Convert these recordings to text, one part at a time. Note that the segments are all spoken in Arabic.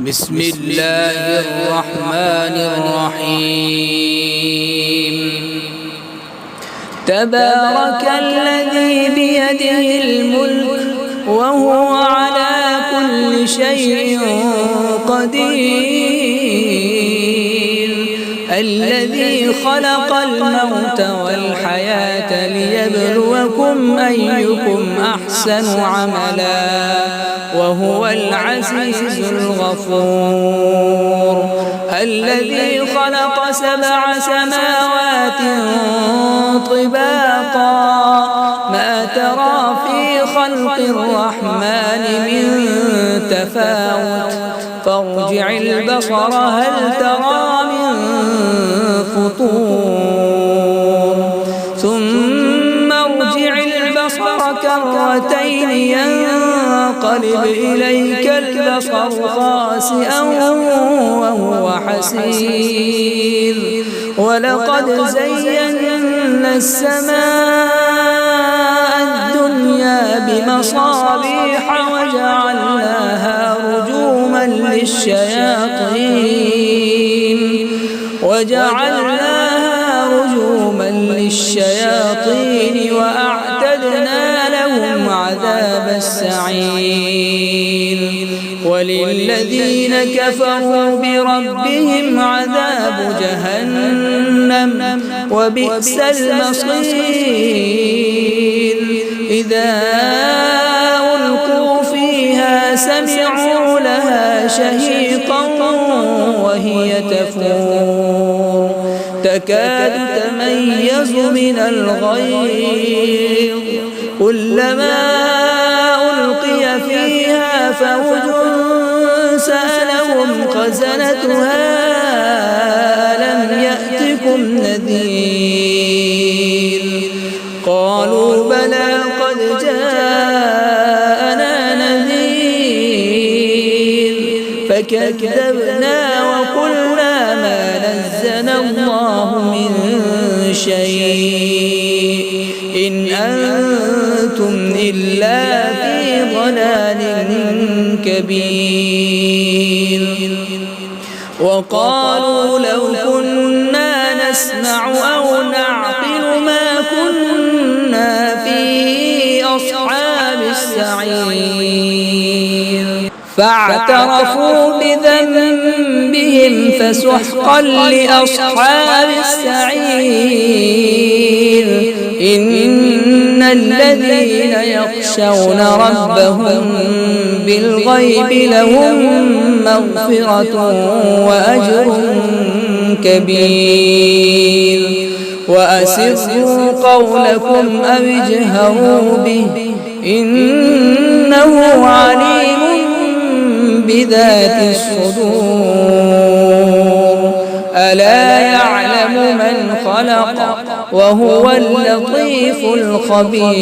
بسم الله الرحمن الرحيم. تبارك الذي بيده الملك وهو على كل شيء قدير، الذي خلق الموت والحياة ليبلوكم أيكم أحسن عملا وهو العزيز الغفور. الذي خلق 7 سماوات طباقا ما ترى في خلق الرحمن من تفاوت فارجع البصر هل ترى من فطور ثم ارجع البصر كرتين ينقلب إليك البصر خاسئا وهو حسير. ولقد زينا السماء الدنيا بمصابيح وجعلناها رجوما للشياطين وأعتدنا لهم عذاب السعير. وللذين كفروا بربهم عذاب جهنم وبئس المصير. إذا ألقوا فيها سمعوا لها شهيقا وهي تفور تكاد تميز من الغيظ كلما ألقي فيها فوج سألهم خزنتها ألم يأتكم نذير قالوا بلى قد جاءنا نذير فكذبنا وقلنا ما نزل الله من شيء إن أنتم إلا في ضلال كبير. وقالوا لو كنا نسمع أو نعقل ما كنا في أصحاب السعير فاعترفوا بذنبهم فسحقا لأصحاب السعير. إن الذين يخشون ربهم بالغيب لهم مغفرة وأجر كبير. وأسروا قولكم أو اجهروا به إنه عليم بذات الصدور. ألا يعلم من خلق وهو اللطيف الخبير.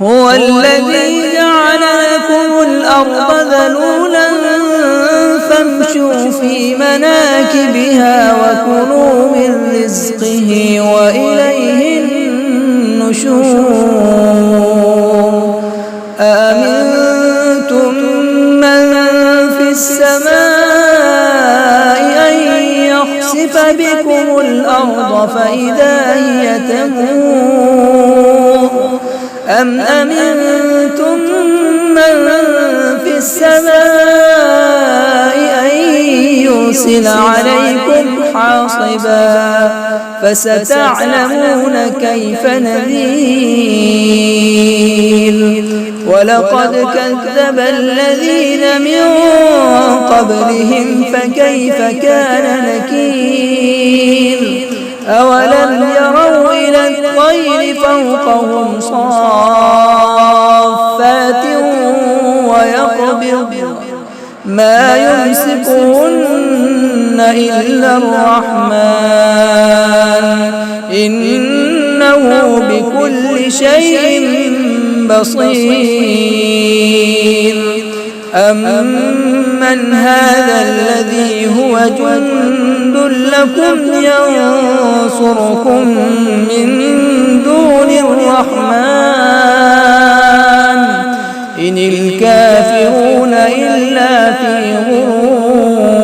هو الذي جعل لكم الأرض ذلولا فامشوا في مناكبها وكلوا من رزقه وإليه النشور. أأمنتم من في السماء أن يخسف بكم الأرض فإذا هي تمور أم أمنتم من في السماء أن يرسل عليكم حاصبا فستعلمون كيف نذير. ولقد كذب الذين من قبلهم فكيف كان نكير. أولم يروا إلى الطير فوقهم صافات ويقبض ما يمسكهن إلا الرحمن إنه بكل شيء بصير. أمن هذا الذي هو جند لكم ينصركم من دون الرحمن إن الكافرون إلا في غرور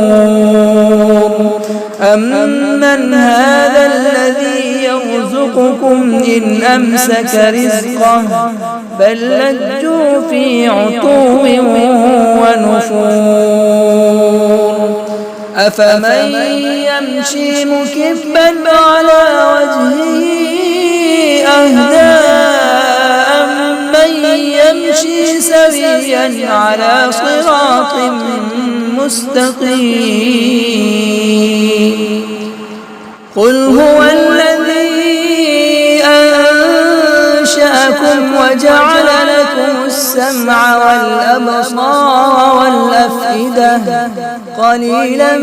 أمن هذا الذي يرزقكم إن أمسك رزقه بل لجوا في عتو ونفور أفمن يمشي مكبا على وجهه أهدى أمن يمشي سويا على صراط مستقيم قل هو الذي أنشأكم وجعل لكم السمع والأبصار والأفئدة قليلا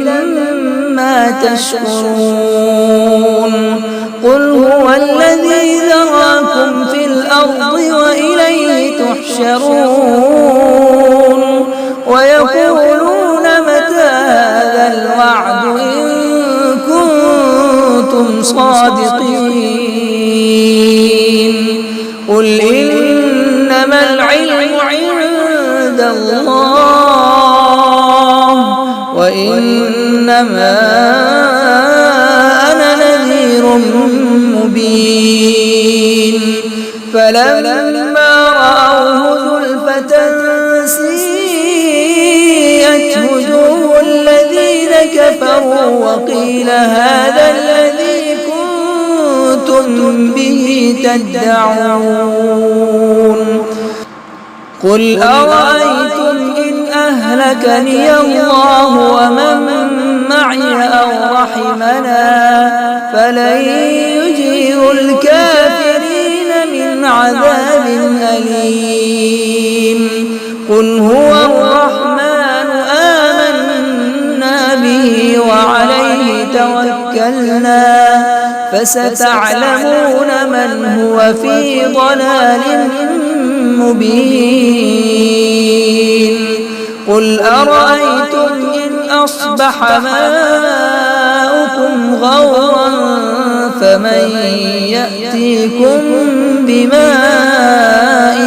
ما تشكرون قل هو الذي ذراكم في الأرض وإليه تحشرون ويقولون متى هذا الوعد إن كنتم صادقين قل إنما العلم عند الله وإنما أنا نذير مبين فلما رأوه زلفة سيئت وجوه الذين كفروا وقيل هذا الذي كنتم به تدعون قل أرأيتم إن أهلكني الله ومن معي أو رحمنا فلن يجير الكافرين من عذاب أليم قل هو الرحمن آمنا به وعليه توكلنا فستعلمون من هو في ضلال مبين قل أرأيتم إن أصبح ماؤكم غورا فمن يأتيكم بماء